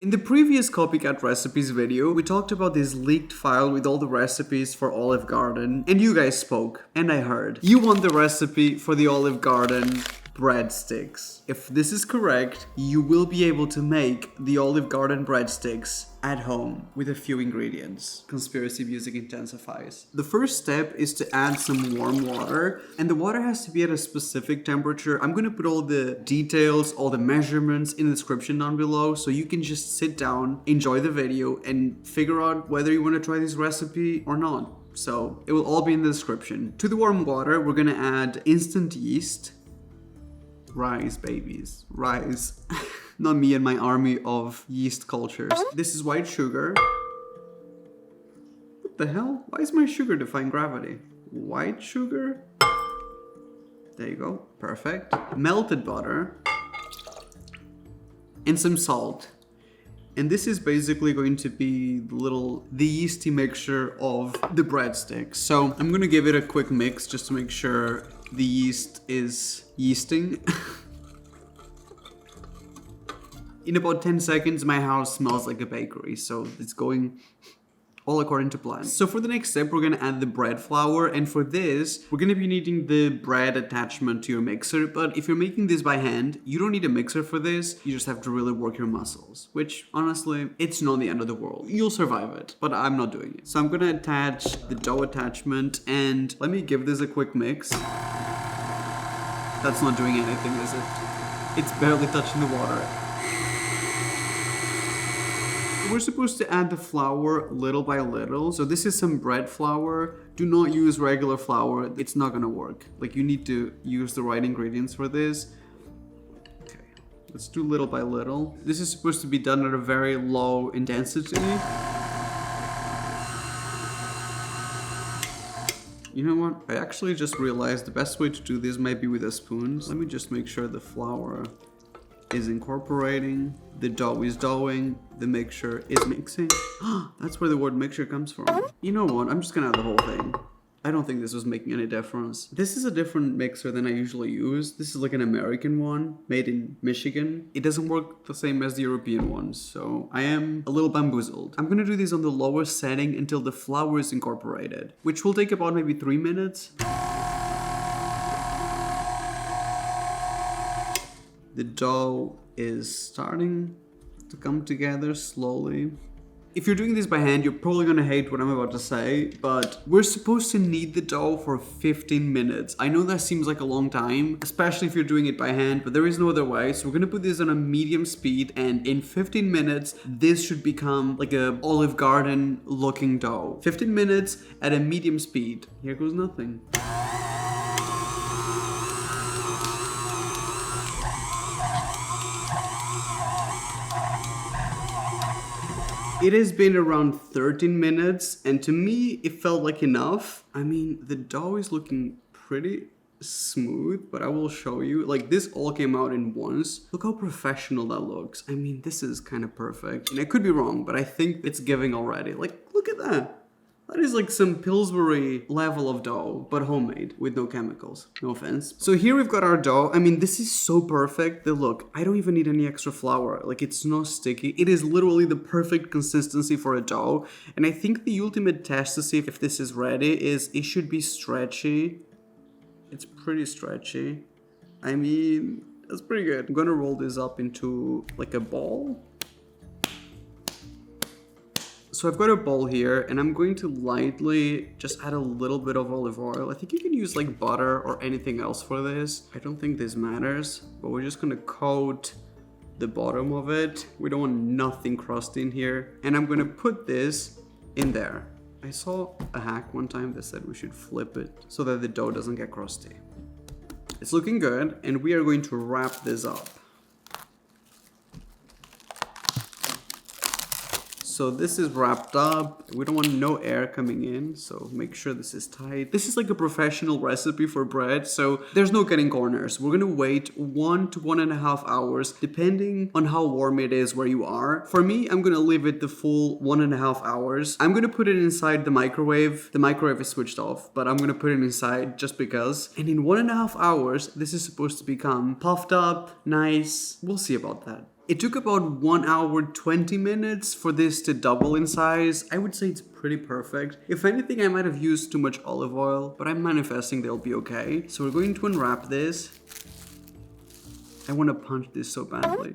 In the previous Copycat Recipes video, we talked about this leaked file with all the recipes for Olive Garden, and you guys spoke, and I heard. You want the recipe for the Olive Garden breadsticks. If this is correct, you will be able to make the Olive Garden breadsticks at home with a few ingredients. Conspiracy music intensifies. The first step is to add some warm water, and the water has to be at a specific temperature. I'm gonna put all the details, all the measurements in the description down below, so you can just sit down, enjoy the video, and figure out whether you want to try this recipe or not. So it will all be in the description. To the warm water, we're gonna add instant yeast. Rise, babies, rise. Not me and my army of yeast cultures. This is white sugar. What the hell? Why is my sugar defying gravity? White sugar? There you go, perfect. Melted butter. And some salt. And this is basically going to be the yeasty mixture of the breadsticks. So I'm gonna give it a quick mix just to make sure the yeast is yeasting. In about 10 seconds, my house smells like a bakery, so it's going all according to plan. So for the next step, we're gonna add the bread flour, and for this, we're gonna be needing the bread attachment to your mixer, but if you're making this by hand, you don't need a mixer for this, you just have to really work your muscles, which honestly, it's not the end of the world. You'll survive it, but I'm not doing it. So I'm gonna attach the dough attachment, and let me give this a quick mix. That's not doing anything, is it? It's barely touching the water. We're supposed to add the flour little by little. So this is some bread flour. Do not use regular flour. It's not gonna work. Like, you need to use the right ingredients for this. Okay, let's do little by little. This is supposed to be done at a very low intensity. You know what? I actually just realized the best way to do this might be with a spoon. Let me just make sure the flour is incorporating, the dough is doughing, the mixture is mixing. That's where the word mixture comes from. You know what? I'm just gonna add the whole thing. I don't think this was making any difference. This is a different mixer than I usually use. This is like an American one, made in Michigan. It doesn't work the same as the European ones, so I am a little bamboozled. I'm gonna do this on the lowest setting until the flour is incorporated, which will take about maybe 3 minutes. The dough is starting to come together slowly. If you're doing this by hand, you're probably gonna hate what I'm about to say, but we're supposed to knead the dough for 15 minutes. I know that seems like a long time, especially if you're doing it by hand, but there is no other way. So we're gonna put this on a medium speed, and in 15 minutes, this should become like a Olive Garden looking dough. 15 minutes at a medium speed. Here goes nothing. It has been around 13 minutes, and to me, it felt like enough. I mean, the dough is looking pretty smooth, but I will show you. Like, this all came out in once. Look how professional that looks. I mean, this is kind of perfect. And I could be wrong, but I think it's giving already. Like, look at that. That is like some Pillsbury level of dough, but homemade with no chemicals. No offense. So here we've got our dough. I mean, this is so perfect that look, I don't even need any extra flour. Like, it's not sticky. It is literally the perfect consistency for a dough. And I think the ultimate test to see if this is ready is it should be stretchy. It's pretty stretchy. I mean, that's pretty good. I'm gonna roll this up into like a ball. So I've got a bowl here, and I'm going to lightly just add a little bit of olive oil. I think you can use like butter or anything else for this. I don't think this matters, but we're just gonna coat the bottom of it. We don't want nothing crusty in here. And I'm gonna put this in there. I saw a hack one time that said we should flip it so that the dough doesn't get crusty. It's looking good, and we are going to wrap this up. So this is wrapped up. We don't want no air coming in, so make sure this is tight. This is like a professional recipe for bread, so there's no cutting corners. We're gonna wait 1 to 1.5 hours, depending on how warm it is where you are. For me, I'm gonna leave it the full 1.5 hours. I'm gonna put it inside the microwave. The microwave is switched off, but I'm gonna put it inside just because. And in 1.5 hours, this is supposed to become puffed up, nice. We'll see about that. It took about 1 hour 20 minutes for this to double in size. I would say it's pretty perfect. If anything, I might have used too much olive oil, but I'm manifesting they'll be okay. So we're going to unwrap this. I want to punch this so badly.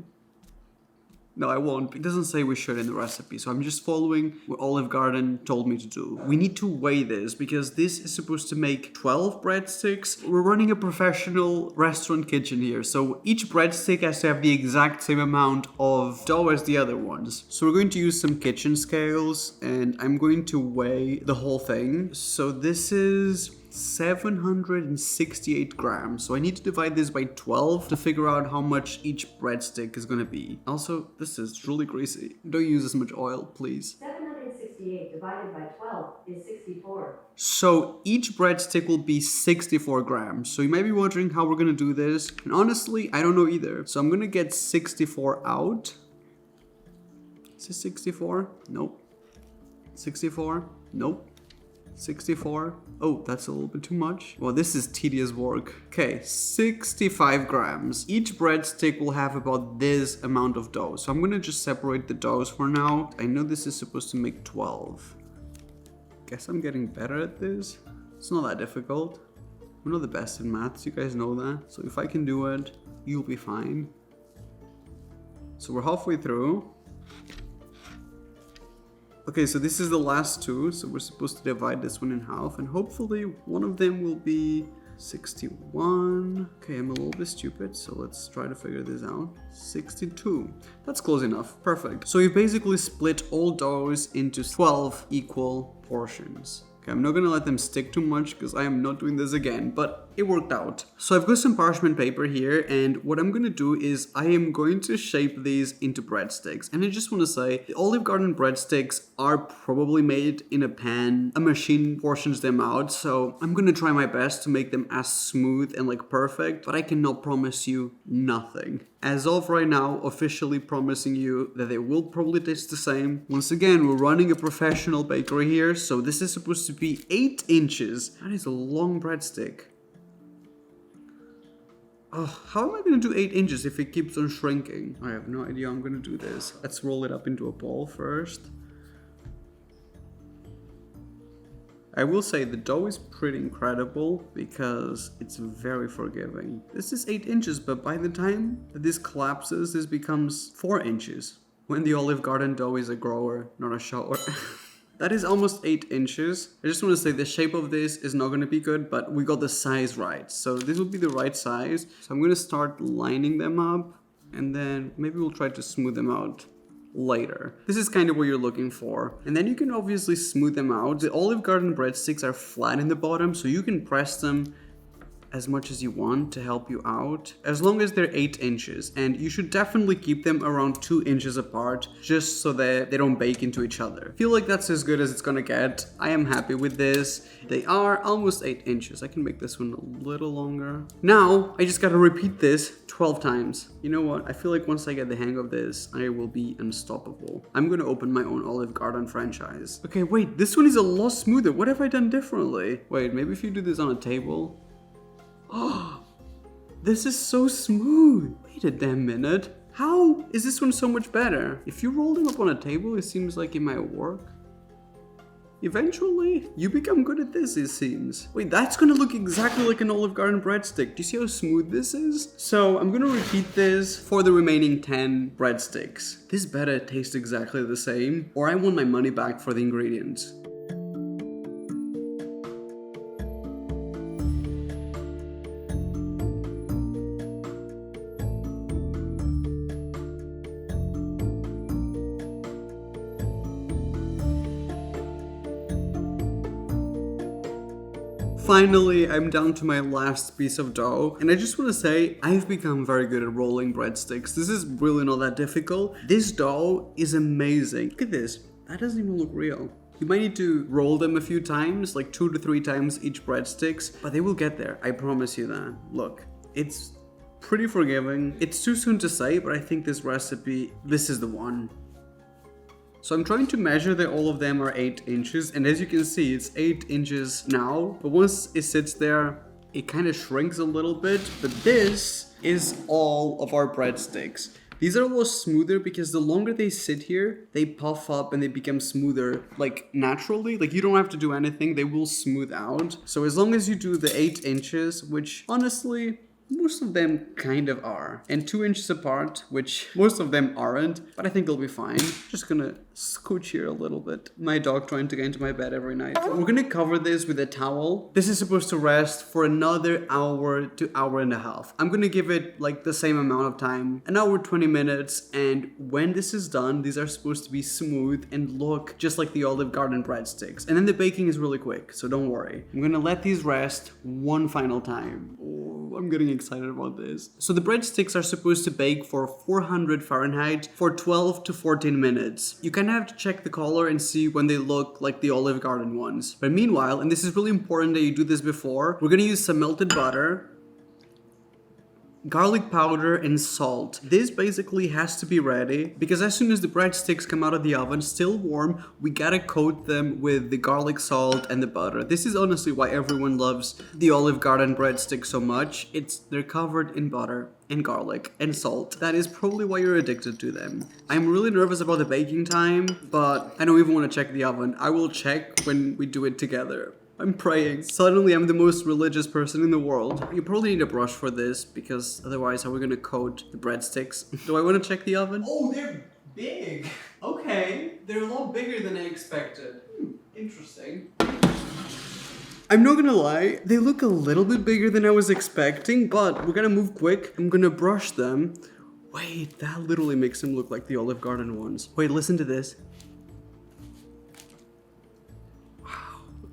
No, I won't. It doesn't say we should in the recipe, so I'm just following what Olive Garden told me to do. We need to weigh this because this is supposed to make 12 breadsticks. We're running a professional restaurant kitchen here, so each breadstick has to have the exact same amount of dough as the other ones. So we're going to use some kitchen scales, and I'm going to weigh the whole thing. So this is 768 grams. So I need to divide this by 12 to figure out how much each breadstick is gonna be. Also, this is truly greasy. Don't use as much oil, please. 768 divided by 12 is 64. So each breadstick will be 64 grams. So you might be wondering how we're gonna do this. And honestly, I don't know either. So I'm gonna get 64 out. Is this 64? Nope. 64? Nope. 64. Oh, that's a little bit too much. Well, this is tedious work. Okay, 65 grams. Each breadstick will have about this amount of dough. So I'm gonna just separate the doughs for now. I know this is supposed to make 12. Guess I'm getting better at this. It's not that difficult. I'm not the best in maths, you guys know that. So if I can do it, you'll be fine. So we're halfway through. Okay, so this is the last two, so we're supposed to divide this one in half, and hopefully one of them will be 61. Okay, I'm a little bit stupid, so let's try to figure this out. 62. That's close enough. Perfect. So you basically split all doughs into 12 equal portions. Okay, I'm not gonna let them stick too much because I am not doing this again, but it worked out. So I've got some parchment paper here, and what I'm gonna do is I am going to shape these into breadsticks. And I just wanna say, the Olive Garden breadsticks are probably made in a pan. A machine portions them out, so I'm gonna try my best to make them as smooth and like perfect, but I cannot promise you nothing. As of right now, officially promising you that they will probably taste the same. Once again, we're running a professional bakery here, so this is supposed to be 8 inches. That is a long breadstick. Oh, how am I going to do 8 inches if it keeps on shrinking? I have no idea how I'm going to do this. Let's roll it up into a ball first. I will say the dough is pretty incredible because it's very forgiving. This is 8 inches, but by the time that this collapses, this becomes 4 inches. When the Olive Garden dough is a grower, not a shower. That is almost 8 inches. I just want to say the shape of this is not going to be good, but we got the size right. So this will be the right size. So I'm going to start lining them up, and then maybe we'll try to smooth them out later. This is kind of what you're looking for. And then you can obviously smooth them out. The Olive Garden breadsticks are flat in the bottom, so you can press them as much as you want to help you out, as long as they're 8 inches. And you should definitely keep them around 2 inches apart, just so that they don't bake into each other. I feel like that's as good as it's gonna get. I am happy with this. They are almost 8 inches. I can make this one a little longer. Now, I just gotta repeat this 12 times. You know what? I feel like once I get the hang of this, I will be unstoppable. I'm gonna open my own Olive Garden franchise. Okay, wait, this one is a lot smoother. What have I done differently? Wait, maybe if you do this on a table. Oh, this is so smooth. Wait a damn minute. How is this one so much better? If you roll them up on a table, it seems like it might work. Eventually, you become good at this, it seems. Wait, that's gonna look exactly like an Olive Garden breadstick. Do you see how smooth this is? So I'm gonna repeat this for the remaining 10 breadsticks. This better taste exactly the same, or I want my money back for the ingredients. Finally, I'm down to my last piece of dough, and I just want to say I've become very good at rolling breadsticks. This is really not that difficult. This dough is amazing. Look at this. That doesn't even look real. You might need to roll them a few times, like 2 to 3 times each breadsticks, but they will get there. I promise you that. Look, it's pretty forgiving. It's too soon to say, but I think this recipe, this is the one. So I'm trying to measure that all of them are 8 inches, and as you can see, it's 8 inches now, but once it sits there, it kind of shrinks a little bit, but this is all of our breadsticks. These are a little smoother because the longer they sit here, they puff up and they become smoother, like naturally. Like you don't have to do anything, they will smooth out. So as long as you do the 8 inches, which honestly, most of them kind of are. And 2 inches apart, which most of them aren't, but I think they'll be fine. Just gonna scooch here a little bit. My dog trying to get into my bed every night. We're gonna cover this with a towel. This is supposed to rest for another hour to hour and a half. I'm gonna give it like the same amount of time, an hour, 20 minutes. And when this is done, these are supposed to be smooth and look just like the Olive Garden breadsticks. And then the baking is really quick, so don't worry. I'm gonna let these rest one final time. Oh, I'm getting excited about this. So the breadsticks are supposed to bake for 400 Fahrenheit for 12 to 14 minutes. You kind of have to check the color and see when they look like the Olive Garden ones. But meanwhile, and this is really important that you do this before, we're gonna use some melted butter, garlic powder, and salt. This basically has to be ready because as soon as the breadsticks come out of the oven, still warm, we gotta coat them with the garlic salt and the butter. This is honestly why everyone loves the Olive Garden breadsticks so much. They're covered in butter and garlic and salt. That is probably why you're addicted to them. I'm really nervous about the baking time, but I don't even want to check the oven. I will check when we do it together. I'm praying. Suddenly I'm the most religious person in the world. You probably need a brush for this because otherwise how are we gonna coat the breadsticks? Do I want to check the oven? Oh, they're big. Okay. They're a lot bigger than I expected. Interesting. I'm not gonna lie, they look a little bit bigger than I was expecting, but we're gonna move quick. I'm gonna brush them. Wait, that literally makes them look like the Olive Garden ones. Wait, listen to this.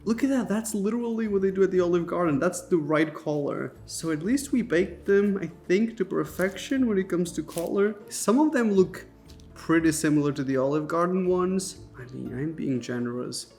Look at that, that's literally what they do at the Olive Garden. That's the right color. So at least we baked them, I think, to perfection when it comes to color. Some of them look pretty similar to the Olive Garden ones. I mean, I'm being generous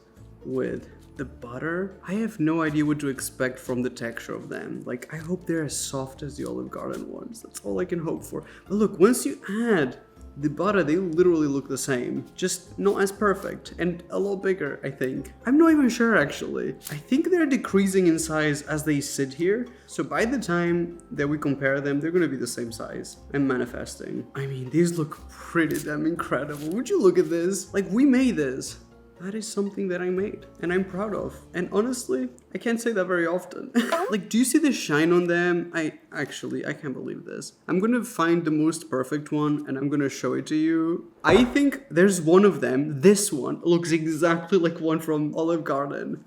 with the butter. I have no idea what to expect from the texture of them. Like, I hope they're as soft as the Olive Garden ones. That's all I can hope for. But look, once you add the butter, they literally look the same, just not as perfect and a lot bigger, I think. I'm not even sure actually. I think they're decreasing in size as they sit here. So by the time that we compare them, they're gonna be the same size. I'm manifesting. I mean, these look pretty damn incredible. Would you look at this? Like, we made this. That is something that I made and I'm proud of. And honestly, I can't say that very often. Like, do you see the shine on them? I can't believe this. I'm gonna find the most perfect one and I'm gonna show it to you. I think there's one of them. This one looks exactly like one from Olive Garden.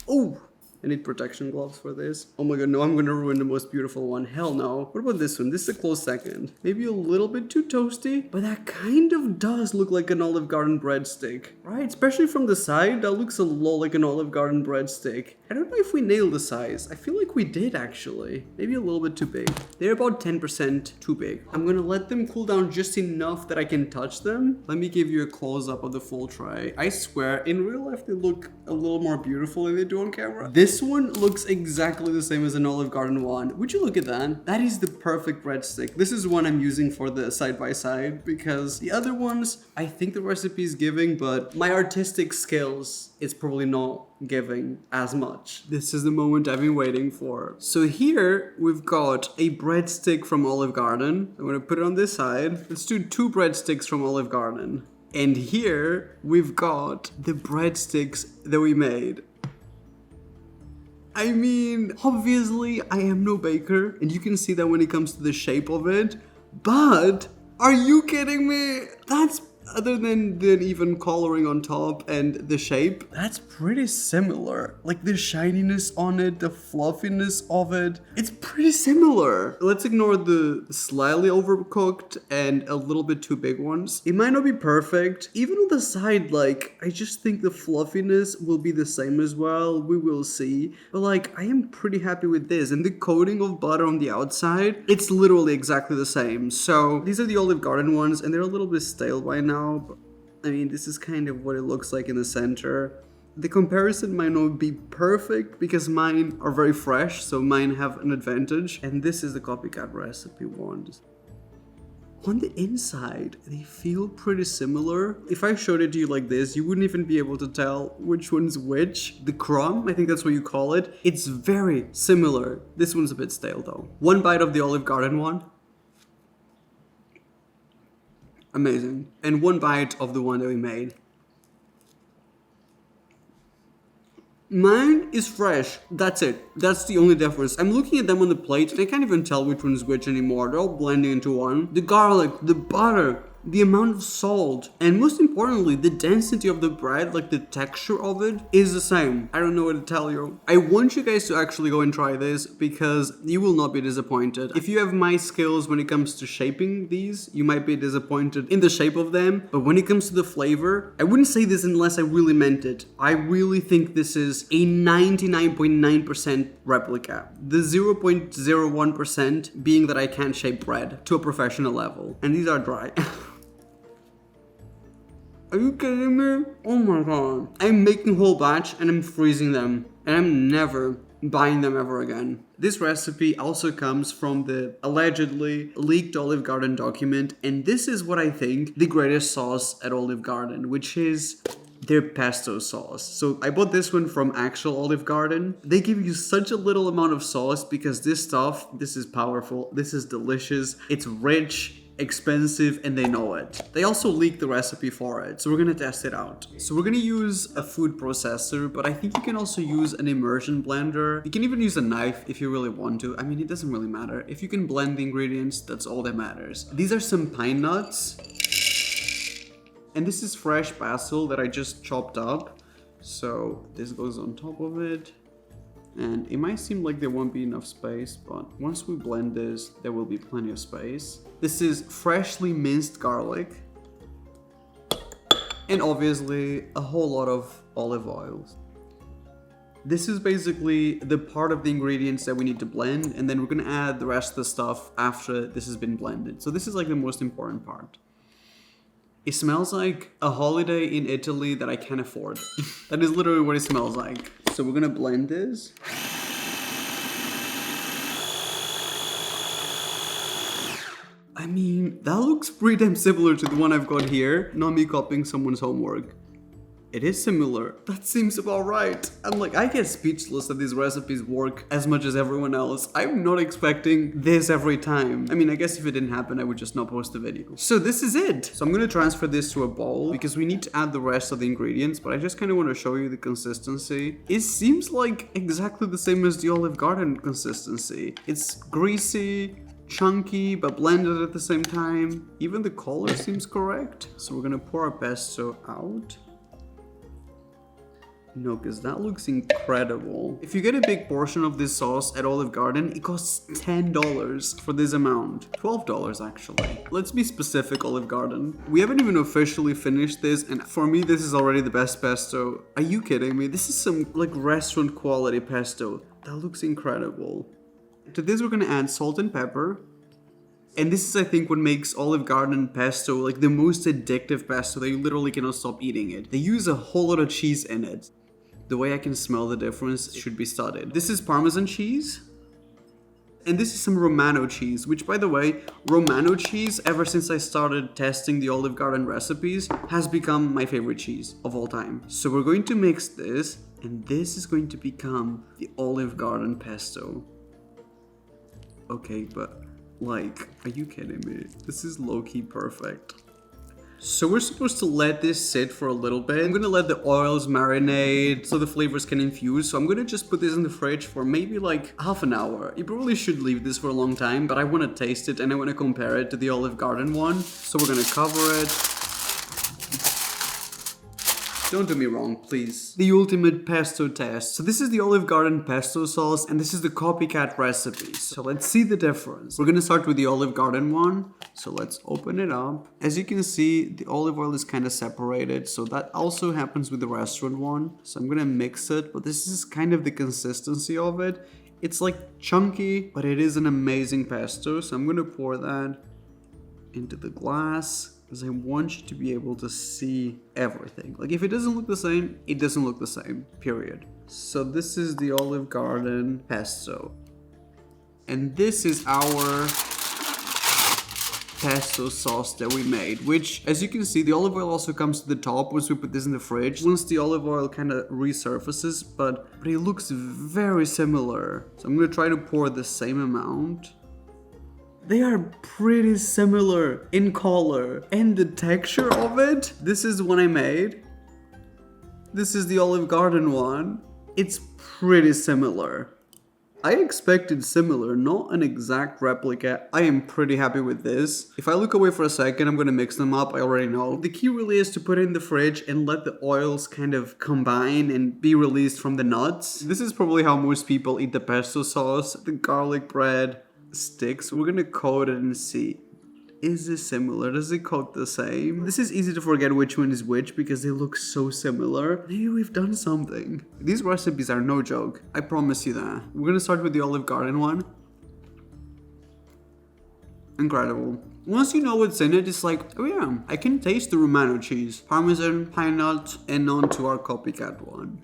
Oh, I need protection gloves for this. Oh my god, no, I'm gonna ruin the most beautiful one. Hell no. What about this one? This is a close second. Maybe a little bit too toasty, but that kind of does look like an Olive Garden breadstick, right? Especially from the side, that looks a lot like an Olive Garden breadstick. I don't know if we nailed the size. I feel like we did actually. Maybe a little bit too big. They're about 10% too big. I'm gonna let them cool down just enough that I can touch them. Let me give you a close-up of the full tray. I swear, in real life, they look a little more beautiful than they do on camera. This one looks exactly the same as an Olive Garden one. Would you look at that? That is the perfect breadstick. This is one I'm using for the side-by-side because the other ones, I think the recipe is giving, but my artistic skills, it's probably not giving as much. This is the moment I've been waiting for. So here we've got a breadstick from Olive Garden. I'm gonna put it on this side. Let's do 2 breadsticks from Olive Garden. And here we've got the breadsticks that we made. I mean, obviously I am no baker and you can see that when it comes to the shape of it, but are you kidding me? That's, other than the even coloring on top and the shape, that's pretty similar. Like the shininess on it, the fluffiness of it, it's pretty similar. Let's ignore the slightly overcooked and a little bit too big ones. It might not be perfect. Even on the side, like, I just think the fluffiness will be the same as well. We will see. But like, I am pretty happy with this. And the coating of butter on the outside, it's literally exactly the same. So these are the Olive Garden ones and they're a little bit stale by now. But, I mean, this is kind of what it looks like in the center. The comparison might not be perfect because mine are very fresh, so mine have an advantage. And this is the COPYCAT recipe ones. On the inside, they feel pretty similar. If I showed it to you like this, you wouldn't even be able to tell which one's which. The crumb, I think that's what you call it, it's very similar. This one's a bit stale though. One bite of the Olive Garden one. Amazing. And one bite of the one that we made. Mine is fresh. That's it. That's the only difference. I'm looking at them on the plate and I can't even tell which one is which anymore. They're all blending into one. The garlic, the butter, the amount of salt, and most importantly, the density of the bread, like the texture of it, is the same. I don't know what to tell you. I want you guys to actually go and try this because you will not be disappointed. If you have my skills when it comes to shaping these, you might be disappointed in the shape of them, but when it comes to the flavor, I wouldn't say this unless I really meant it. I really think this is a 99.9% replica. The 0.01% being that I can't shape bread to a professional level. And these are dry. Are you kidding me? Oh my god. I'm making a whole batch and I'm freezing them. And I'm never buying them ever again. This recipe also comes from the allegedly leaked Olive Garden document. And this is what I think the greatest sauce at Olive Garden, which is their pesto sauce. So I bought this one from actual Olive Garden. They give you such a little amount of sauce because this stuff, this is powerful, this is delicious, it's rich, expensive, and they know it. They also leaked the recipe for it, so we're gonna test it out. So we're gonna use a food processor, but I think you can also use an immersion blender. You can even use a knife if you really want to. I mean, it doesn't really matter. If you can blend the ingredients, that's all that matters. These are some pine nuts. And this is fresh basil that I just chopped up. So this goes on top of it. And it might seem like there won't be enough space, but once we blend this, there will be plenty of space. This is freshly minced garlic. And obviously a whole lot of olive oil. This is basically the part of the ingredients that we need to blend, and then we're gonna add the rest of the stuff after this has been blended. So this is like the most important part. It smells like a holiday in Italy that I can't afford. That is literally what it smells like. So we're gonna blend this. I mean, that looks pretty damn similar to the one I've got here. Not me copying someone's homework. It is similar. That seems about right. I'm like, I get speechless that these recipes work as much as everyone else. I'm not expecting this every time. I mean, I guess if it didn't happen, I would just not post the video. So this is it. So I'm gonna transfer this to a bowl because we need to add the rest of the ingredients, but I just kind of want to show you the consistency. It seems like exactly the same as the Olive Garden consistency. It's greasy, chunky, but blended at the same time. Even the color seems correct. So we're gonna pour our pesto out. No, because that looks incredible. If you get a big portion of this sauce at Olive Garden, it costs $10 for this amount. $12 actually. Let's be specific, Olive Garden. We haven't even officially finished this, and for me, this is already the best pesto. Are you kidding me? This is some like restaurant quality pesto. That looks incredible. To this, we're gonna add salt and pepper. And this is, I think, what makes Olive Garden pesto like the most addictive pesto that you literally cannot stop eating it. They use a whole lot of cheese in it. The way I can smell the difference should be studied. This is Parmesan cheese. And this is some Romano cheese, which, by the way, Romano cheese, ever since I started testing the Olive Garden recipes, has become my favorite cheese of all time. So we're going to mix this, and this is going to become the Olive Garden pesto. Okay, but like, are you kidding me? This is low-key perfect. So we're supposed to let this sit for a little bit. I'm gonna let the oils marinate so the flavors can infuse. So I'm gonna just put this in the fridge for maybe like half an hour. You probably should leave this for a long time, but I wanna taste it and I wanna compare it to the Olive Garden one. So we're gonna cover it. Don't do me wrong, please. The ultimate pesto test. So this is the Olive Garden pesto sauce, and this is the COPYCAT recipe. So let's see the difference. We're gonna start with the Olive Garden one. So let's open it up. As you can see, the olive oil is kind of separated. So that also happens with the restaurant one. So I'm gonna mix it, but this is kind of the consistency of it. It's like chunky, but it is an amazing pesto. So I'm gonna pour that into the glass, because I want you to be able to see everything. Like, if it doesn't look the same, it doesn't look the same, period. So this is the Olive Garden pesto. And this is our pesto sauce that we made, which, as you can see, the olive oil also comes to the top once we put this in the fridge, once the olive oil kind of resurfaces, but it looks very similar. So I'm gonna try to pour the same amount. They are pretty similar in color and the texture of it. This is one I made. This is the Olive Garden one. It's pretty similar. I expected similar, not an exact replica. I am pretty happy with this. If I look away for a second, I'm gonna mix them up, I already know. The key really is to put it in the fridge and let the oils kind of combine and be released from the nuts. This is probably how most people eat the pesto sauce, the garlic bread sticks. We're gonna coat it and see. Is this similar? Does it coat the same? This is easy to forget which one is which because they look so similar. Maybe we've done something. These recipes are no joke. I promise you that. We're gonna start with the Olive Garden one. Incredible. Once you know what's in it, it's like, oh yeah, I can taste the Romano cheese, parmesan, pine nuts, and on to our COPYCAT one.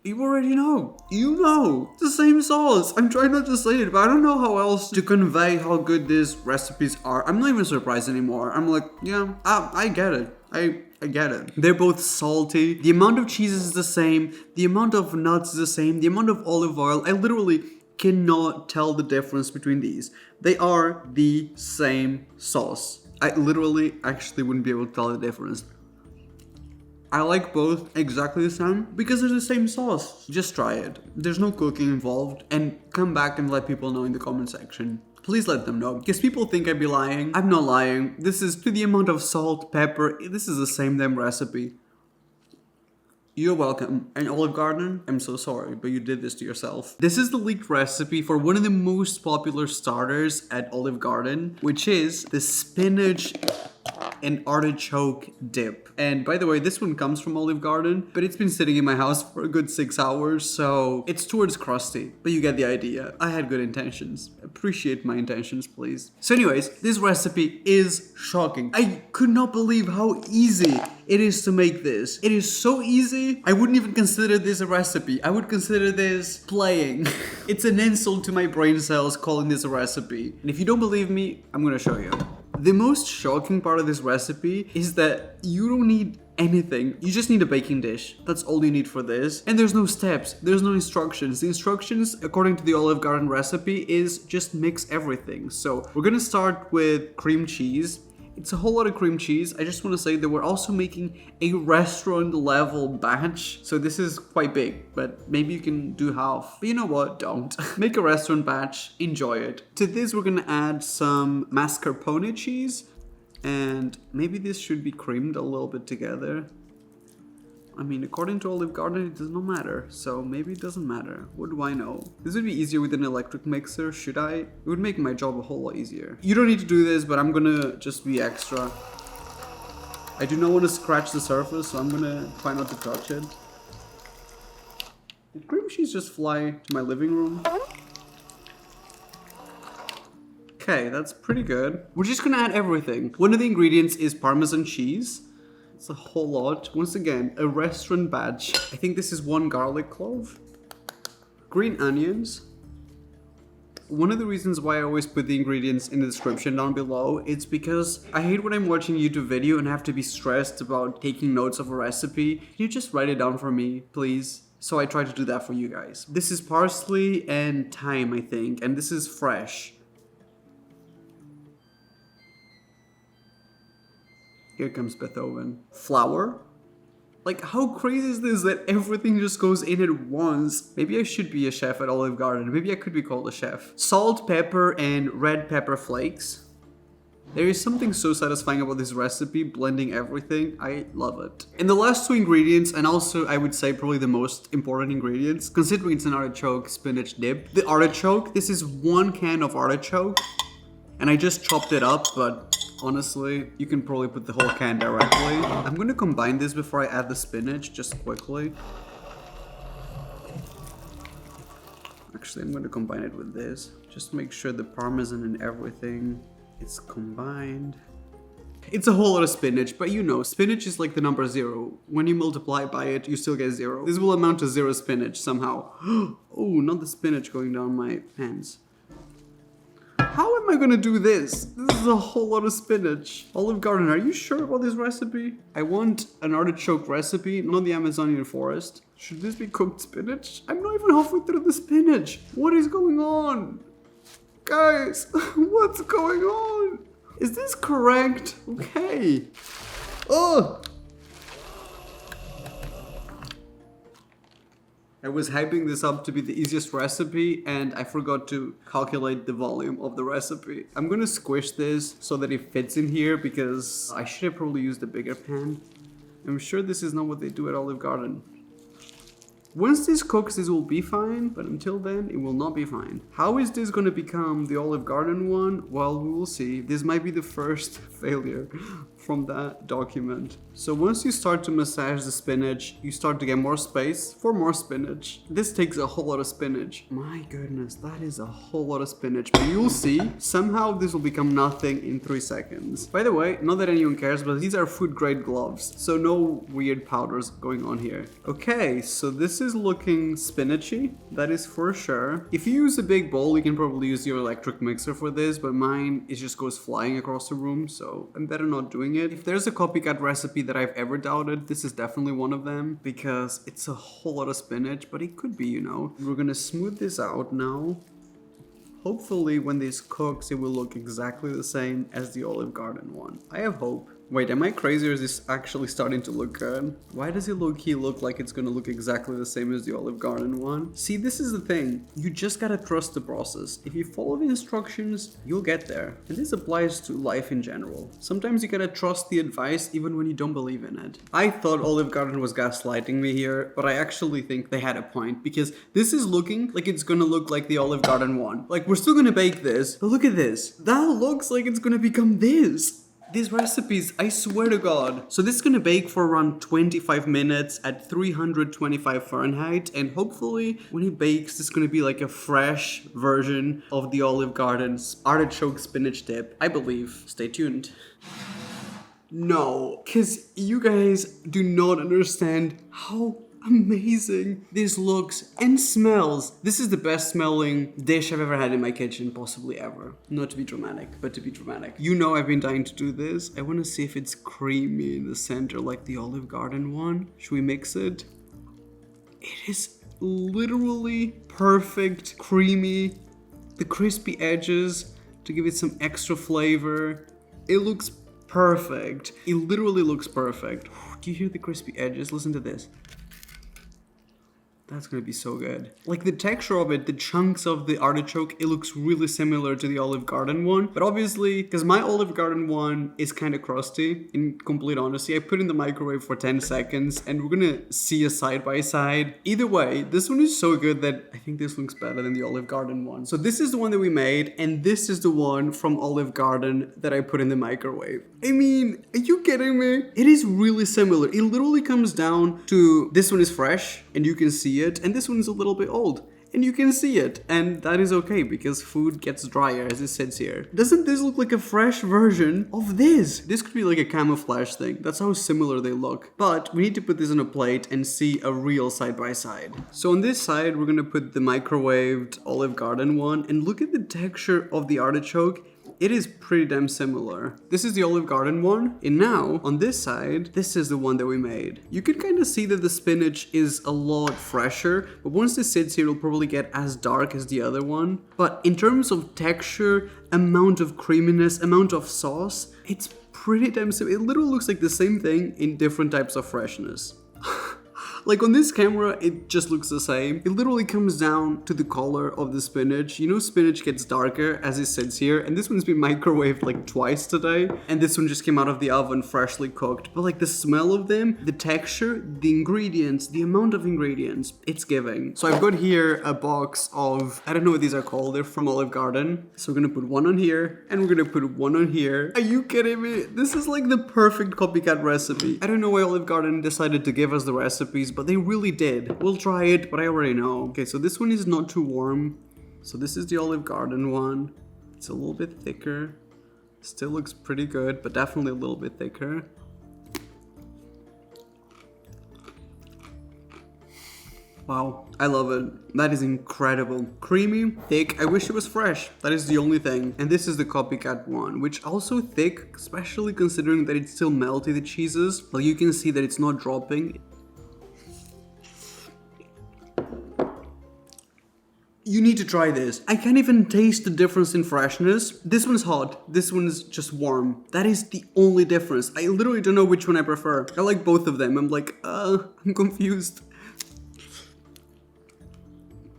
You already know. You know. The same sauce. I'm trying not to say it, but I don't know how else to convey how good these recipes are. I'm not even surprised anymore. I'm like, yeah, I get it. I get it. They're both salty. The amount of cheese is the same. The amount of nuts is the same. The amount of olive oil. I literally cannot tell the difference between these. They are the same sauce. I literally actually wouldn't be able to tell the difference. I like both exactly the same because they're the same sauce. Just try it. There's no cooking involved, and come back and let people know in the comment section. Please let them know, because people think I'd be lying. I'm not lying. This is to the amount of salt, pepper. This is the same damn recipe. You're welcome. And Olive Garden, I'm so sorry, but you did this to yourself. This is the leaked recipe for one of the most popular starters at Olive Garden, which is the spinach and artichoke dip. And by the way, this one comes from Olive Garden, but it's been sitting in my house for a good 6 hours, so it's towards crusty, but you get the idea. I had good intentions. Appreciate my intentions, please. So anyways, this recipe is shocking. I could not believe how easy it is to make this. It is so easy. I wouldn't even consider this a recipe. I would consider this playing. It's an insult to my brain cells calling this a recipe. And if you don't believe me, I'm gonna show you. The most shocking part of this recipe is that you don't need anything. You just need a baking dish. That's all you need for this. And there's no steps. There's no instructions. The instructions, according to the Olive Garden recipe, is just mix everything. So we're gonna start with cream cheese. It's a whole lot of cream cheese. I just want to say that we're also making a restaurant level batch. So this is quite big, but maybe you can do half. But you know what? Don't. Make a restaurant batch. Enjoy it. To this, we're going to add some mascarpone cheese. And maybe this should be creamed a little bit together. I mean, according to Olive Garden, it does not matter, so maybe it doesn't matter. What do I know? This would be easier with an electric mixer, should I? It would make my job a whole lot easier. You don't need to do this, but I'm gonna just be extra. I do not want to scratch the surface, so I'm gonna try not to touch it. Did cream cheese just fly to my living room? Okay, that's pretty good. We're just gonna add everything. One of the ingredients is Parmesan cheese. It's a whole lot. Once again, a restaurant batch. I think this is 1 garlic clove. Green onions. One of the reasons why I always put the ingredients in the description down below, it's because I hate when I'm watching a YouTube video and have to be stressed about taking notes of a recipe. Can you just write it down for me, please? So I try to do that for you guys. This is parsley and thyme, I think, and this is fresh. Here comes Beethoven. Flour? Like, how crazy is this that everything just goes in at once? Maybe I should be a chef at Olive Garden. Maybe I could be called a chef. Salt, pepper, and red pepper flakes. There is something so satisfying about this recipe, blending everything. I love it. And the last 2 ingredients, and also I would say probably the most important ingredients, considering it's an artichoke spinach dip. The artichoke, this is 1 can of artichoke. And I just chopped it up, but honestly, you can probably put the whole can directly. I'm gonna combine this before I add the spinach, just quickly. Actually, I'm gonna combine it with this. Just make sure the parmesan and everything is combined. It's a whole lot of spinach, but you know, spinach is like the number 0. When you multiply by it, you still get 0. This will amount to 0 spinach somehow. Oh, not the spinach going down my hands. How am I gonna do this? This is a whole lot of spinach. Olive Garden, are you sure about this recipe? I want an artichoke recipe, not the Amazonian forest. Should this be cooked spinach? I'm not even halfway through the spinach. What is going on? Guys, what's going on? Is this correct? Okay. Oh! I was hyping this up to be the easiest recipe and I forgot to calculate the volume of the recipe. I'm gonna squish this so that it fits in here because I should have probably used a bigger pan. I'm sure this is not what they do at Olive Garden. Once this cooks, this will be fine, but until then, it will not be fine. How is this going to become the Olive Garden one? Well, we will see. This might be the first failure from that document. So once you start to massage the spinach, you start to get more space for more spinach. This takes a whole lot of spinach. My goodness, that is a whole lot of spinach. But you'll see, somehow this will become nothing in 3 seconds. By the way, not that anyone cares, but these are food grade gloves, so no weird powders going on here. Okay, so this is looking spinachy, that is for sure. If you use a big bowl, you can probably use your electric mixer for this, but mine, it just goes flying across the room, so I'm better not doing it. If there's a copycat recipe that I've ever doubted, this is definitely one of them, because it's a whole lot of spinach, but it could be, you know. We're gonna smooth this out now. Hopefully when this cooks, it will look exactly the same as the Olive Garden one. I have hope. Wait, am I crazy or is this actually starting to look good? Why does it low-key look like it's gonna look exactly the same as the Olive Garden one? See, this is the thing. You just gotta trust the process. If you follow the instructions, you'll get there. And this applies to life in general. Sometimes you gotta trust the advice even when you don't believe in it. I thought Olive Garden was gaslighting me here, but I actually think they had a point because this is looking like it's gonna look like the Olive Garden one. Like, we're still gonna bake this, but look at this. That looks like it's gonna become this. These recipes, I swear to God. So this is gonna bake for around 25 minutes at 325 Fahrenheit. And hopefully when it bakes, it's gonna be like a fresh version of the Olive Garden's artichoke spinach dip, I believe. Stay tuned. No, because you guys do not understand how amazing this looks and smells. This is the best smelling dish I've ever had in my kitchen, possibly ever. Not to be dramatic, but to be dramatic. You know I've been dying to do this. I want to see if it's creamy in the center like the Olive Garden one. Should we mix it? It is literally perfect, creamy. The crispy edges to give it some extra flavor. It looks perfect. It literally looks perfect. Do you hear the crispy edges? Listen to this. That's gonna be so good. Like the texture of it, the chunks of the artichoke, it looks really similar to the Olive Garden one. But obviously, because my Olive Garden one is kind of crusty, in complete honesty, I put it in the microwave for 10 seconds and we're gonna see a side by side. Either way, this one is so good that I think this looks better than the Olive Garden one. So this is the one that we made and this is the one from Olive Garden that I put in the microwave. I mean, are you kidding me? It is really similar. It literally comes down to this one is fresh and you can see it, and this one is a little bit old and you can see it, and that is okay because food gets drier as it sits here. Doesn't this look like a fresh version of this? This could be like a camouflage thing. That's how similar they look. But we need to put this on a plate and see a real side by side. So on this side, we're gonna put the microwaved Olive Garden one, and look at the texture of the artichoke. It is pretty damn similar. This is the Olive Garden one, and now on this side, this is the one that we made. You can kind of see that the spinach is a lot fresher, but once this sits here, it'll probably get as dark as the other one. But in terms of texture, amount of creaminess, amount of sauce, it's pretty damn similar. It literally looks like the same thing in different types of freshness. Like on this camera, it just looks the same. It literally comes down to the color of the spinach. You know, spinach gets darker as it sits here, and this one's been microwaved like twice today, and this one just came out of the oven freshly cooked. But like the smell of them, the texture, the ingredients, the amount of ingredients, it's giving. So I've got here a box of, I don't know what these are called, they're from Olive Garden. So we're gonna put one on here, and we're gonna put one on here. Are you kidding me? This is like the perfect copycat recipe. I don't know why Olive Garden decided to give us the recipes, but they really did. We'll try it, but I already know. Okay, so this one is not too warm. So this is the Olive Garden one. It's a little bit thicker. Still looks pretty good, but definitely a little bit thicker. Wow, I love it. That is incredible. Creamy, thick. I wish it was fresh. That is the only thing. And this is the COPYCAT one, which also thick, especially considering that it's still melty, the cheeses. Like you can see that it's not dropping. You need to try this. I can't even taste the difference in freshness. This one's hot. This one's just warm. That is the only difference. I literally don't know which one I prefer. I like both of them. I'm like, I'm confused.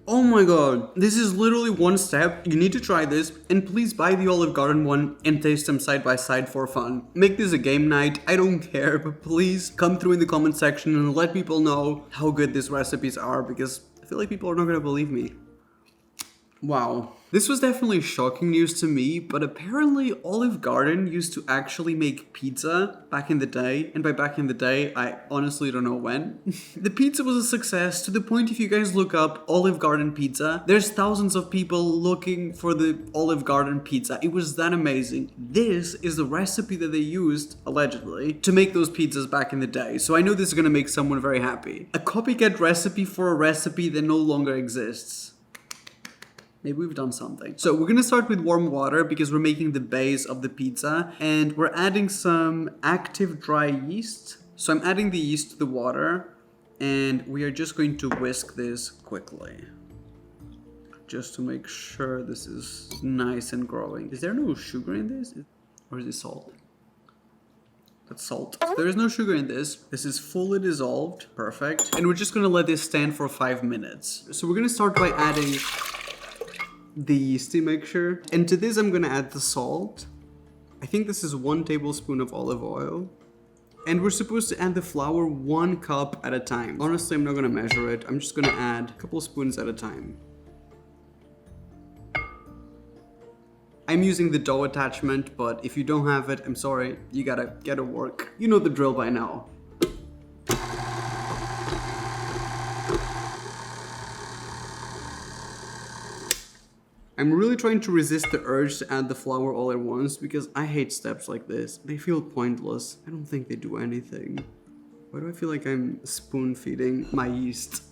Oh my god, this is literally one step. You need to try this, and please buy the Olive Garden one and taste them side by side for fun. Make this a game night, I don't care, but please come through in the comment section and let people know how good these recipes are, because I feel like people are not gonna believe me. Wow. This was definitely shocking news to me, but apparently Olive Garden used to actually make pizza back in the day. And by back in the day, I honestly don't know when. The pizza was a success to the point if you guys look up Olive Garden pizza, there's thousands of people looking for the Olive Garden pizza. It was that amazing. This is the recipe that they used, allegedly, to make those pizzas back in the day. So I know this is gonna make someone very happy. A copycat recipe for a recipe that no longer exists. Maybe we've done something. So we're gonna start with warm water because we're making the base of the pizza, and we're adding some active dry yeast. So I'm adding the yeast to the water, and we are just going to whisk this quickly. Just to make sure this is nice and growing. Is there no sugar in this? Or is it salt? That's salt. So there is no sugar in this. This is fully dissolved. Perfect. And we're just gonna let this stand for 5 minutes. So we're gonna start by adding the yeasty mixture, and to this I'm gonna add the salt. I think this is 1 tablespoon of olive oil, and we're supposed to add the flour 1 cup at a time. Honestly, I'm not gonna measure it. I'm just gonna add a couple spoons at a time. I'm using the dough attachment, but if you don't have it, I'm sorry, you gotta get to work. You know the drill by now. I'm really trying to resist the urge to add the flour all at once because I hate steps like this. They feel pointless. I don't think they do anything. Why do I feel like I'm spoon feeding my yeast?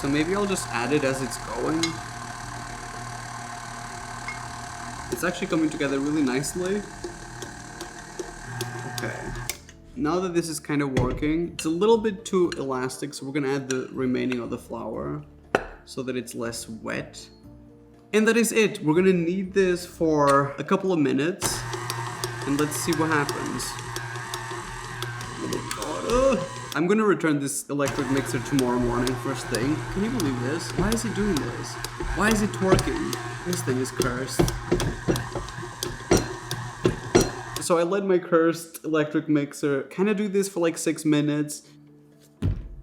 So maybe I'll just add it as it's going. It's actually coming together really nicely. Okay. Now that this is kind of working, it's a little bit too elastic, so we're gonna add the remaining of the flour so that it's less wet. And that is it. We're gonna knead this for a couple of minutes, and let's see what happens. Oh God. I'm gonna return this electric mixer tomorrow morning, first thing. Can you believe this? Why is it doing this? Why is it twerking? This thing is cursed. So I let my cursed electric mixer kind of do this for like 6 minutes.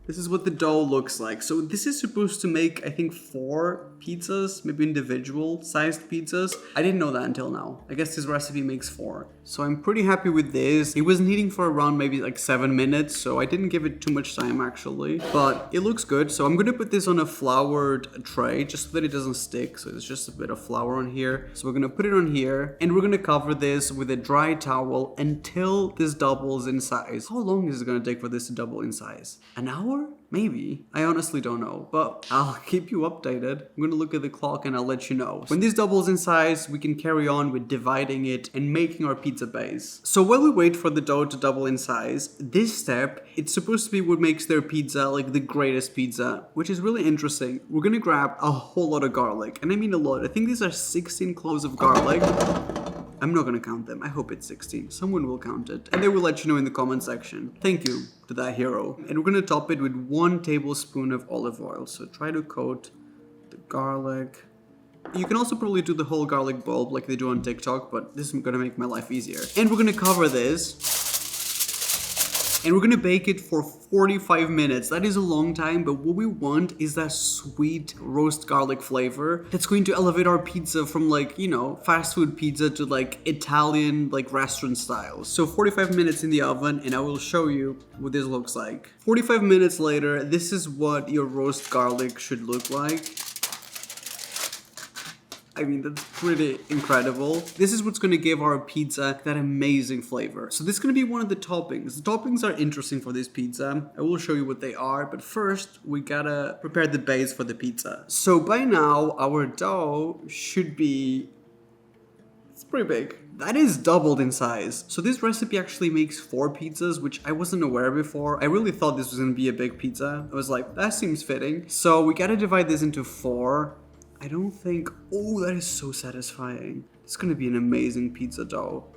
This is what the dough looks like. So this is supposed to make, I think, 4 pizzas, maybe individual sized pizzas. I didn't know that until now. I guess this recipe makes 4. So I'm pretty happy with this. It was kneading for around maybe like 7 minutes, so I didn't give it too much time actually. But it looks good. So I'm gonna put this on a floured tray just so that it doesn't stick. So it's just a bit of flour on here. So we're gonna put it on here, and we're gonna cover this with a dry towel until this doubles in size. How long is it gonna take for this to double in size? An hour? Maybe. I honestly don't know, but I'll keep you updated. I'm gonna look at the clock and I'll let you know. When this doubles in size, we can carry on with dividing it and making our pizza base. So while we wait for the dough to double in size, this step, it's supposed to be what makes their pizza like the greatest pizza, which is really interesting. We're gonna grab a whole lot of garlic, and I mean a lot. I think these are 16 cloves of garlic. I'm not gonna count them. I hope it's 16. Someone will count it, and they will let you know in the comment section. Thank you to that hero. And we're gonna top it with 1 tablespoon of olive oil. So try to coat the garlic. You can also probably do the whole garlic bulb like they do on TikTok, but this is gonna make my life easier. And we're gonna cover this, and we're gonna bake it for 45 minutes. That is a long time, but what we want is that sweet roast garlic flavor that's going to elevate our pizza from, like, you know, fast food pizza to like Italian, like restaurant style. So 45 minutes in the oven, and I will show you what this looks like. 45 minutes later, this is what your roast garlic should look like. I mean, that's pretty incredible. This is what's gonna give our pizza that amazing flavor. So this is gonna be one of the toppings. The toppings are interesting for this pizza. I will show you what they are, but first we gotta prepare the base for the pizza. So by now, our dough should be... It's pretty big. That is doubled in size. So this recipe actually makes 4 pizzas, which I wasn't aware before. I really thought this was gonna be a big pizza. I was like, that seems fitting. So we gotta divide this into 4. I don't think... Oh, that is so satisfying. It's gonna be an amazing pizza dough.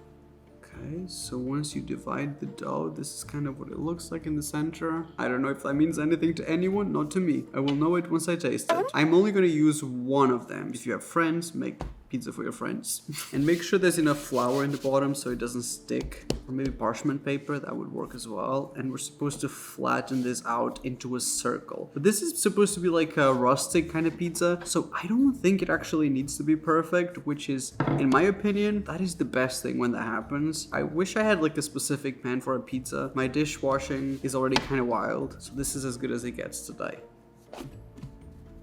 Okay, so once you divide the dough, this is kind of what it looks like in the center. I don't know if that means anything to anyone, not to me. I will know it once I taste it. I'm only gonna use one of them. If you have friends, make pizza for your friends. And make sure there's enough flour in the bottom so it doesn't stick. Or maybe parchment paper, that would work as well. And we're supposed to flatten this out into a circle. But this is supposed to be like a rustic kind of pizza, so I don't think it actually needs to be perfect, which is, in my opinion, that is the best thing when that happens. I wish I had like a specific pan for a pizza. My dishwashing is already kind of wild, so this is as good as it gets today.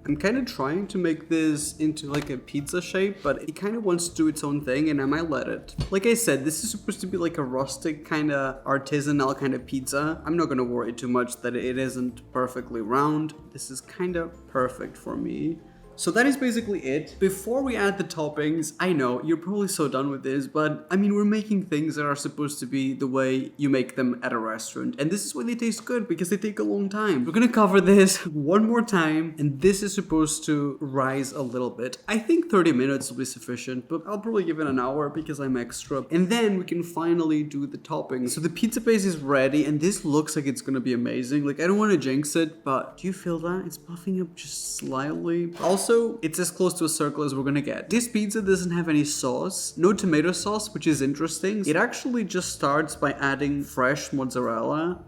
I'm kind of trying to make this into like a pizza shape, but it kind of wants to do its own thing and I might let it. Like I said, this is supposed to be like a rustic kind of artisanal kind of pizza. I'm not going to worry too much that it isn't perfectly round. This is kind of perfect for me. So that is basically it. Before we add the toppings, I know you're probably so done with this, but I mean, we're making things that are supposed to be the way you make them at a restaurant. And this is why they taste good, because they take a long time. We're gonna cover this one more time, and this is supposed to rise a little bit. I think 30 minutes will be sufficient, but I'll probably give it an hour because I'm extra. And then we can finally do the toppings. So the pizza base is ready, and this looks like it's gonna be amazing. Like, I don't want to jinx it, but do you feel that? It's puffing up just slightly. Also, it's as close to a circle as we're gonna get. This pizza doesn't have any sauce, no tomato sauce, which is interesting. It actually just starts by adding fresh mozzarella,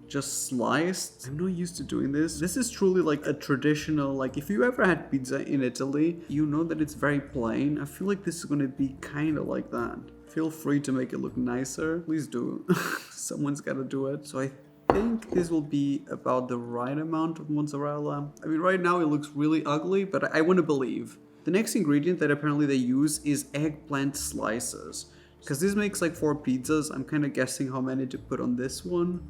just sliced. I'm not used to doing this. This is truly like a traditional, like if you ever had pizza in Italy, you know that it's very plain. I feel like this is gonna be kind of like that. Feel free to make it look nicer. Please do. Someone's gotta do it. So I think this will be about the right amount of mozzarella. I mean, right now it looks really ugly, but I want to believe. The next ingredient that apparently they use is eggplant slices. Because this makes like 4 pizzas. I'm kind of guessing how many to put on this one.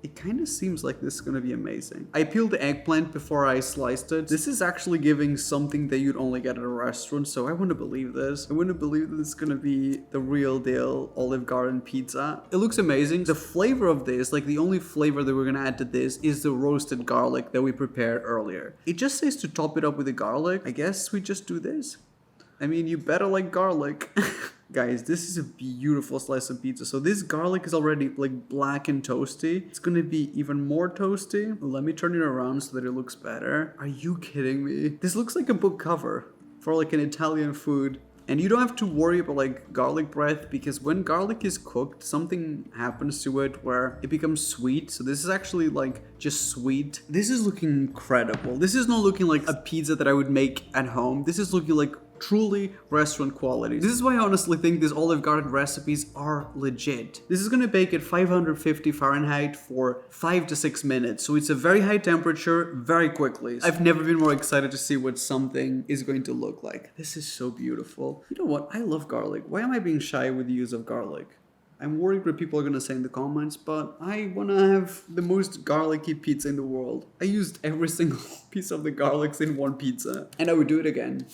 It kind of seems like this is going to be amazing. I peeled the eggplant before I sliced it. This is actually giving something that you'd only get at a restaurant, so I want to believe this. I want to believe that this is going to be the real deal Olive Garden pizza. It looks amazing. The flavor of this, like the only flavor that we're going to add to this, is the roasted garlic that we prepared earlier. It just says to top it up with the garlic. I guess we just do this. I mean, you better like garlic. Guys, this is a beautiful slice of pizza. So this garlic is already like black and toasty. It's gonna be even more toasty. Let me turn it around so that it looks better. Are you kidding me? This looks like a book cover for like an Italian food. And you don't have to worry about like garlic breath, because when garlic is cooked, something happens to it where it becomes sweet. So this is actually like just sweet. This is looking incredible. This is not looking like a pizza that I would make at home. This is looking like truly restaurant quality. This is why I honestly think these Olive Garden recipes are legit. This is gonna bake at 550 Fahrenheit for 5 to 6 minutes. So it's a very high temperature, very quickly. I've never been more excited to see what something is going to look like. This is so beautiful. You know what? I love garlic. Why am I being shy with the use of garlic? I'm worried what people are gonna say in the comments, but I wanna have the most garlicky pizza in the world. I used every single piece of the garlics in one pizza, and I would do it again.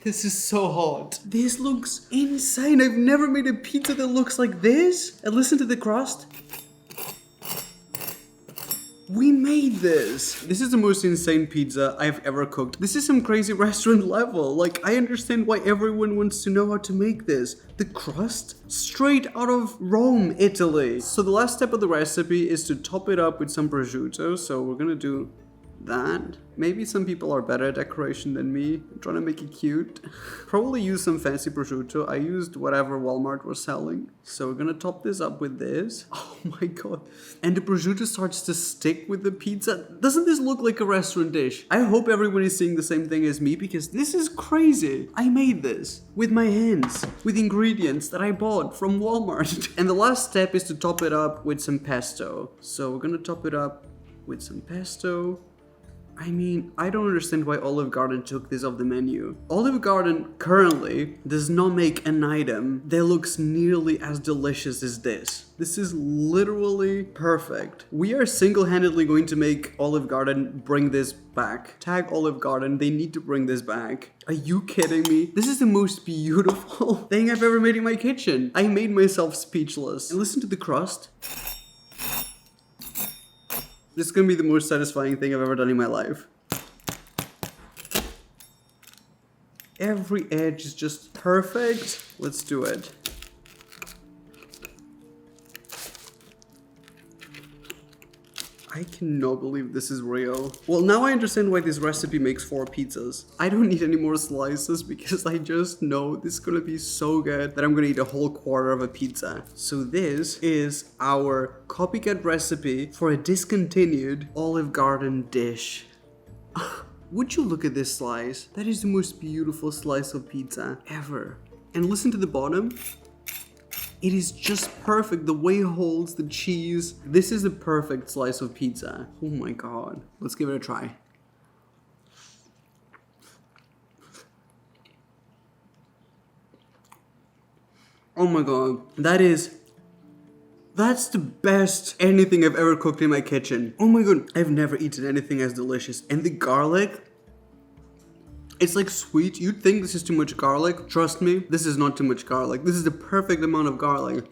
This is so hot. This looks insane. I've never made a pizza that looks like this. And listen to the crust. We made this. This is the most insane pizza I've ever cooked. This is some crazy restaurant level. Like, I understand why everyone wants to know how to make this. The crust? Straight out of Rome, Italy. So the last step of the recipe is to top it up with some prosciutto. So we're gonna do that. Maybe some people are better at decoration than me. I'm trying to make it cute. Probably use some fancy prosciutto. I used whatever Walmart was selling. So we're gonna top this up with this. Oh my god. And the prosciutto starts to stick with the pizza. Doesn't this look like a restaurant dish? I hope everyone is seeing the same thing as me, because this is crazy. I made this with my hands, with ingredients that I bought from Walmart. And the last step is to top it up with some pesto. So we're gonna top it up with some pesto. I mean, I don't understand why Olive Garden took this off the menu. Olive Garden currently does not make an item that looks nearly as delicious as this. This is literally perfect. We are single-handedly going to make Olive Garden bring this back. Tag Olive Garden, they need to bring this back. Are you kidding me? This is the most beautiful thing I've ever made in my kitchen. I made myself speechless. And listen to the crust. This is gonna be the most satisfying thing I've ever done in my life. Every edge is just perfect. Let's do it. I cannot believe this is real. Well, now I understand why this recipe makes 4 pizzas. I don't need any more slices because I just know this is gonna be so good that I'm gonna eat a whole quarter of a pizza. So this is our copycat recipe for a discontinued Olive Garden dish. Would you look at this slice? That is the most beautiful slice of pizza ever. And listen to the bottom. It is just perfect, the way it holds the cheese. This is a perfect slice of pizza. Oh my god. Let's give it a try. Oh my god. That's the best anything I've ever cooked in my kitchen. Oh my god. I've never eaten anything as delicious. And the garlic, it's like sweet. You'd think this is too much garlic. Trust me, this is not too much garlic. This is the perfect amount of garlic.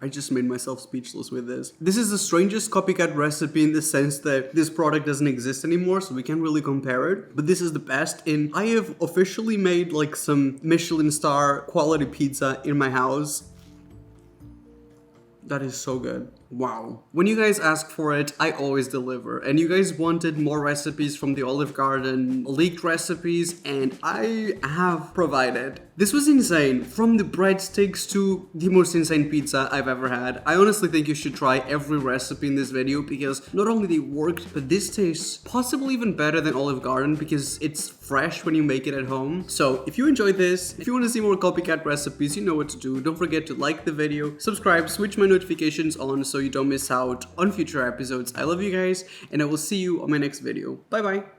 I just made myself speechless with this. This is the strangest copycat recipe in the sense that this product doesn't exist anymore, so we can't really compare it. But this is the best, and I have officially made like some Michelin star quality pizza in my house. That is so good. Wow. When you guys ask for it, I always deliver. And you guys wanted more recipes from the Olive Garden, leaked recipes, and I have provided. This was insane. From the breadsticks to the most insane pizza I've ever had. I honestly think you should try every recipe in this video because not only they worked, but this tastes possibly even better than Olive Garden because it's fresh when you make it at home. So if you enjoyed this, if you want to see more copycat recipes, you know what to do. Don't forget to like the video, subscribe, switch my notifications on so you don't miss out on future episodes. I love you guys, and I will see you on my next video. Bye bye.